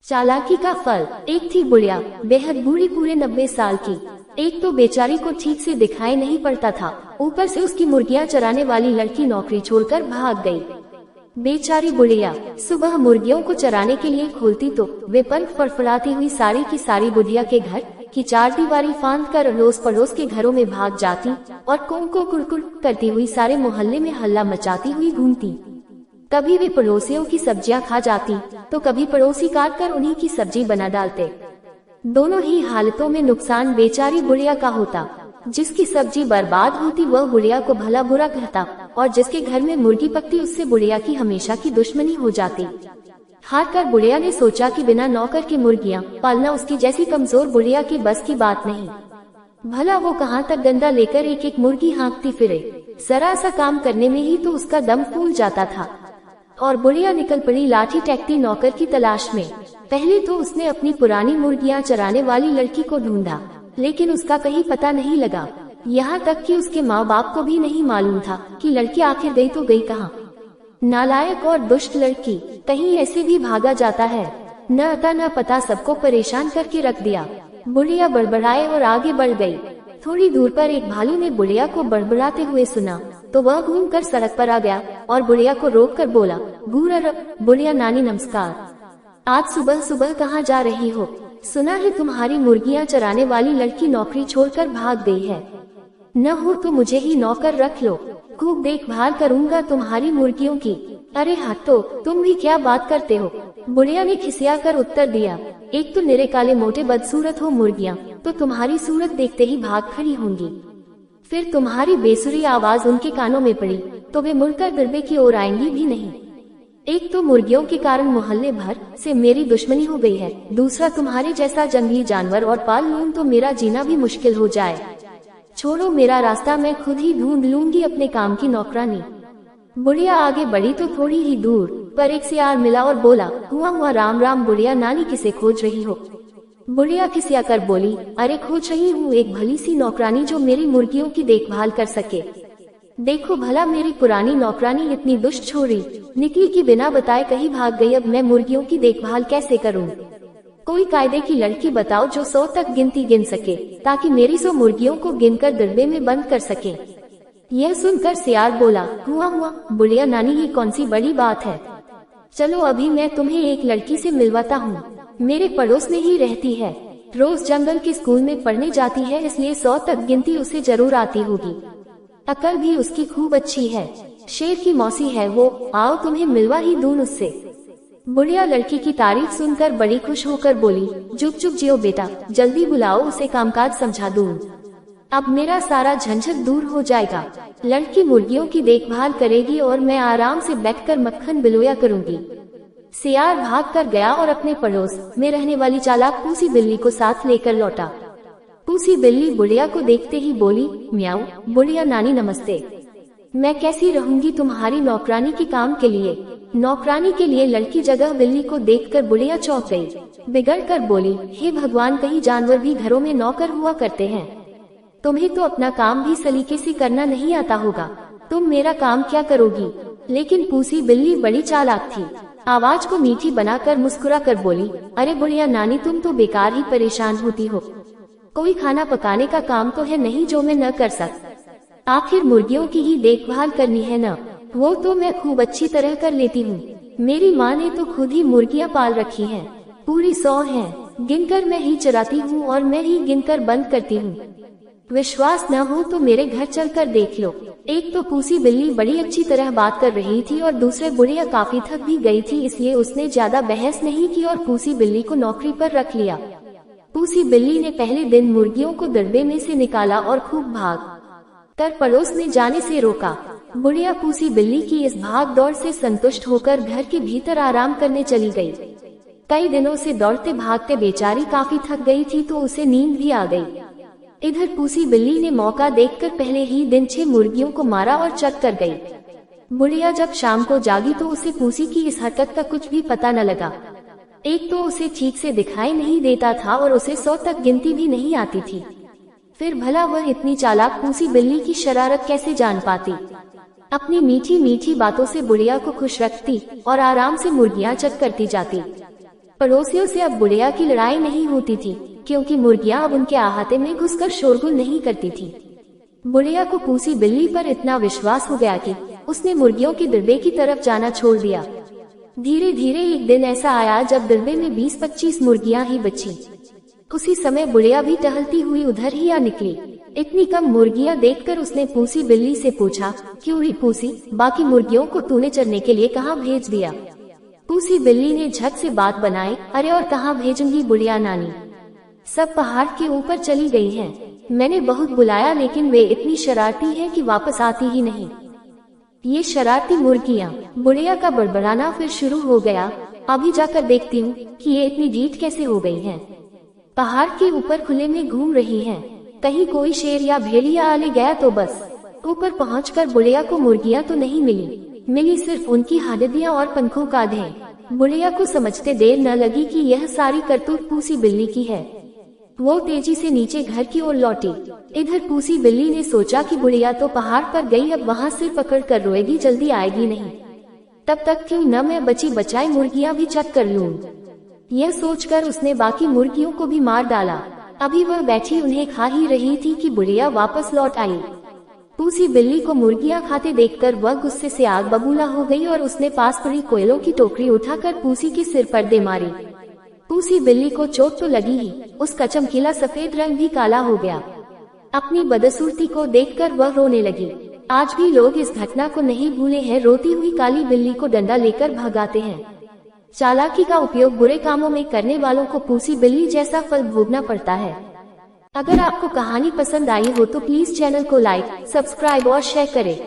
चालाकी का फल। एक थी बुढ़िया, बेहद बूढ़ी, पूरे 90 साल की। एक तो बेचारी को ठीक से दिखाई नहीं पड़ता था, ऊपर से उसकी मुर्गियां चराने वाली लड़की नौकरी छोड़कर भाग गई। बेचारी बुढ़िया सुबह मुर्गियों को चराने के लिए खोलती तो वे पंख फड़फड़ाती हुई सारी की सारी बुढ़िया के घर की चारदीवारी फांद कर अड़ोस पड़ोस के घरों में भाग जाती और को कुड़कुड़ करती हुई सारे मोहल्ले में हल्ला मचाती हुई घूमती। कभी वे पड़ोसियों की सब्जियां खा जाती तो कभी पड़ोसी काट कर उन्हीं की सब्जी बना डालते। दोनों ही हालतों में नुकसान बेचारी बुढ़िया का होता। जिसकी सब्जी बर्बाद होती वह बुढ़िया को भला बुरा कहता और जिसके घर में मुर्गी पकती उससे बुढ़िया की हमेशा की दुश्मनी हो जाती। हार कर बुढ़िया ने सोचा कि बिना नौकर की मुर्गियां पालना उसकी जैसी कमजोर बुढ़िया की बस की बात नहीं। भला वो कहाँ तक डंडा लेकर एक एक मुर्गी हाँकती फिरे, जरा सा काम करने में ही तो उसका दम फूल जाता था। और बुढ़िया निकल पड़ी लाठी टेकती नौकर की तलाश में। पहले तो उसने अपनी पुरानी मुर्गियां चराने वाली लड़की को ढूंढा, लेकिन उसका कहीं पता नहीं लगा। यहाँ तक कि उसके माँ बाप को भी नहीं मालूम था कि लड़की आखिर गई तो गई कहाँ। नालायक और दुष्ट लड़की, कहीं ऐसे भी भागा जाता है, न अता न पता, सबको परेशान करके रख दिया। बुढ़िया बड़बड़ाए और आगे बढ़ गई। थोड़ी दूर पर एक भालू ने बुढ़िया को बड़बड़ाते हुए सुना तो वह घूमकर सड़क पर आ गया और बुढ़िया को रोक कर बोला, बुढ़िया नानी नमस्कार, आज सुबह सुबह कहाँ जा रही हो? सुना है तुम्हारी मुर्गियां चराने वाली लड़की नौकरी छोड़कर भाग गई है। न हो तो मुझे ही नौकर रख लो, खूब देखभाल करूंगा तुम्हारी मुर्गियों की। अरे हटो, तुम भी क्या बात करते हो? बुढ़िया ने खिसिया कर उत्तर दिया, एक तो निरे काले मोटे बदसूरत हो मुर्गियां, तो तुम्हारी सूरत देखते ही भाग खड़ी होंगी। फिर तुम्हारी बेसुरी आवाज उनके कानों में पड़ी तो वे मुड़कर दरबे की ओर आएंगी भी नहीं। एक तो मुर्गियों के कारण मोहल्ले भर से मेरी दुश्मनी हो गई है, दूसरा तुम्हारे जैसा जंगली जानवर और पाल लूं तो मेरा जीना भी मुश्किल हो जाए। छोड़ो मेरा रास्ता, मैं खुद ही ढूंढ लूंगी अपने काम की नौकरानी। बुढ़िया आगे बढ़ी तो थोड़ी ही दूर पर एक सियार मिला और बोला, हुआ राम राम बुढ़िया नानी, किसे खोज रही हो? बुढ़िया खिसिया कर बोली, अरे खोज रही हूँ एक भली सी नौकरानी जो मेरी मुर्गियों की देखभाल कर सके। देखो भला मेरी पुरानी नौकरानी इतनी दुष्ट छोरी निकली कि बिना बताए कहीं भाग गई, अब मैं मुर्गियों की देखभाल कैसे करूँ? कोई कायदे की लड़की बताओ जो 100 तक गिनती गिन सके, ताकि मेरी 100 मुर्गियों को गिनकर दरबे में बंद कर सके। यह सुनकर सियार बोला, हुआ बुढ़िया नानी, ये कौन सी बड़ी बात है? चलो अभी मैं तुम्हें एक लड़की से मिलवाता हूँ, मेरे पड़ोस में ही रहती है, रोज जंगल के स्कूल में पढ़ने जाती है, इसलिए 100 तक गिनती उसे जरूर आती होगी। अकल भी उसकी खूब अच्छी है, शेर की मौसी है वो, आओ तुम्हें मिलवा ही दूं उससे। बुढ़िया लड़की की तारीफ सुनकर बड़ी खुश होकर बोली, चुप चुप जियो बेटा, जल्दी बुलाओ उसे, कामकाज समझा दूं, अब मेरा सारा झंझट दूर हो जाएगा। लड़की मुर्गियों की देखभाल करेगी और मैं आराम से बैठकर मक्खन बिलोया करूंगी। सियार भाग कर गया और अपने पड़ोस में रहने वाली चालाक पूसी बिल्ली को साथ लेकर लौटा। पूसी बिल्ली बुढ़िया को देखते ही बोली, म्याऊ, बुढ़िया नानी नमस्ते, मैं कैसी रहूंगी तुम्हारी नौकरानी के काम के लिए? नौकरानी के लिए लड़की जगह बिल्ली को देखकर बुढ़िया चौंक गई, बिगड़ कर बोली, हे भगवान, कहीं जानवर भी घरों में नौकर हुआ करते हैं? तुम्हें तो अपना काम भी सलीके से करना नहीं आता होगा, तुम मेरा काम क्या करोगी? लेकिन पूसी बिल्ली बड़ी चालाक थी, आवाज को मीठी बनाकर मुस्कुरा कर बोली, अरे बुढ़िया नानी, तुम तो बेकार ही परेशान होती हो, कोई खाना पकाने का काम तो है नहीं जो मैं न कर सक। आखिर मुर्गियों की ही देखभाल करनी है न, वो तो मैं खूब अच्छी तरह कर लेती हूँ। मेरी माँ ने तो खुद ही मुर्गियाँ पाल रखी हैं, पूरी 100 हैं, गिनकर मैं ही चराती हूँ और मैं ही गिनकर बंद करती हूँ। विश्वास न हो तो मेरे घर चलकर देख लो। एक तो पूसी बिल्ली बड़ी अच्छी तरह बात कर रही थी और दूसरे बुढ़िया काफी थक भी गई थी, इसलिए उसने ज्यादा बहस नहीं की और पूसी बिल्ली को नौकरी पर रख लिया। पूसी बिल्ली ने पहले दिन मुर्गियों को दरबे में से निकाला और खूब भाग कर पड़ोस में जाने से रोका। बुढ़िया पूसी बिल्ली की इस भाग दौड़ से संतुष्ट होकर घर के भीतर आराम करने चली गई। कई दिनों से दौड़ते भागते बेचारी काफी थक गई थी तो उसे नींद भी आ गई। इधर पूसी बिल्ली ने मौका देखकर पहले ही दिन 6 मुर्गियों को मारा और चट कर गई। बुढ़िया जब शाम को जागी तो उसे पूसी की इस हरकत का कुछ भी पता न लगा। एक तो उसे ठीक से दिखाई नहीं देता था और उसे 100 तक गिनती भी नहीं आती थी, फिर भला वह इतनी चालाक पूसी बिल्ली की शरारत कैसे जान पाती? अपनी मीठी मीठी बातों से बुढ़िया को खुश रखती और आराम से मुर्गियां चट करती जाती। पड़ोसियों से अब बुढ़िया की लड़ाई नहीं होती थी, क्योंकि मुर्गियां अब उनके अहाते में घुसकर शोरगुल नहीं करती थी। बुढ़िया को पूसी बिल्ली पर इतना विश्वास हो गया कि उसने मुर्गियों के दड़बे की तरफ जाना छोड़ दिया। धीरे धीरे एक दिन ऐसा आया जब दड़बे में 20-25 मुर्गियां ही बची। उसी समय बुढ़िया भी टहलती हुई उधर ही आ निकली। इतनी कम मुर्गियां देखकर उसने पूसी बिल्ली से पूछा, क्यों रे पूसी, बाकी मुर्गियों को तूने चरने के लिए कहाँ भेज दिया? पूसी बिल्ली ने झट से बात बनाई, अरे और कहाँ भेजूंगी बुढ़िया नानी, सब पहाड़ के ऊपर चली गई हैं। मैंने बहुत बुलाया लेकिन वे इतनी शरारती हैं कि वापस आती ही नहीं। ये शरारती मुर्गियां। बुढ़िया का बड़बड़ाना फिर शुरू हो गया, अभी जाकर देखती हूँ कि ये इतनी ढीठ कैसे हो गई हैं। पहाड़ के ऊपर खुले में घूम रही हैं, कहीं कोई शेर या भेड़िया आ ले गया तो बस। ऊपर पहुंचकर बुढ़िया को मुर्गियां तो नहीं मिली सिर्फ उनकी हड्डियां और पंखों का ढेर। बुढ़िया को समझते देर न लगी कि यह सारी करतूत पूसी बिल्ली की है। वो तेजी से नीचे घर की ओर लौटी। इधर पूसी बिल्ली ने सोचा कि बुढ़िया तो पहाड़ पर गई, अब वहाँ सिर पकड़ कर रोएगी, जल्दी आएगी नहीं। तब तक क्यों न मैं बची बचाई मुर्गियां भी चट कर लूं। यह सोचकर उसने बाकी मुर्गियों को भी मार डाला। अभी वह बैठी उन्हें खा ही रही थी कि बुढ़िया वापस लौट आई। पूसी बिल्ली को मुर्गियां खाते देखकर वह गुस्से से आग बबूला हो गई और उसने पास पड़ी कोयलों की टोकरी उठाकर पूसी के सिर पर दे मारी। पूसी बिल्ली को चोट तो लगी ही, उसका चमकीला सफेद रंग भी काला हो गया। अपनी बदसूरती को देखकर वह रोने लगी। आज भी लोग इस घटना को नहीं भूले हैं, रोती हुई काली बिल्ली को डंडा लेकर भगाते हैं। चालाकी का उपयोग बुरे कामों में करने वालों को पूसी बिल्ली जैसा फल भोगना पड़ता है। अगर आपको कहानी पसंद आई हो तो प्लीज चैनल को लाइक, सब्सक्राइब और शेयर करें।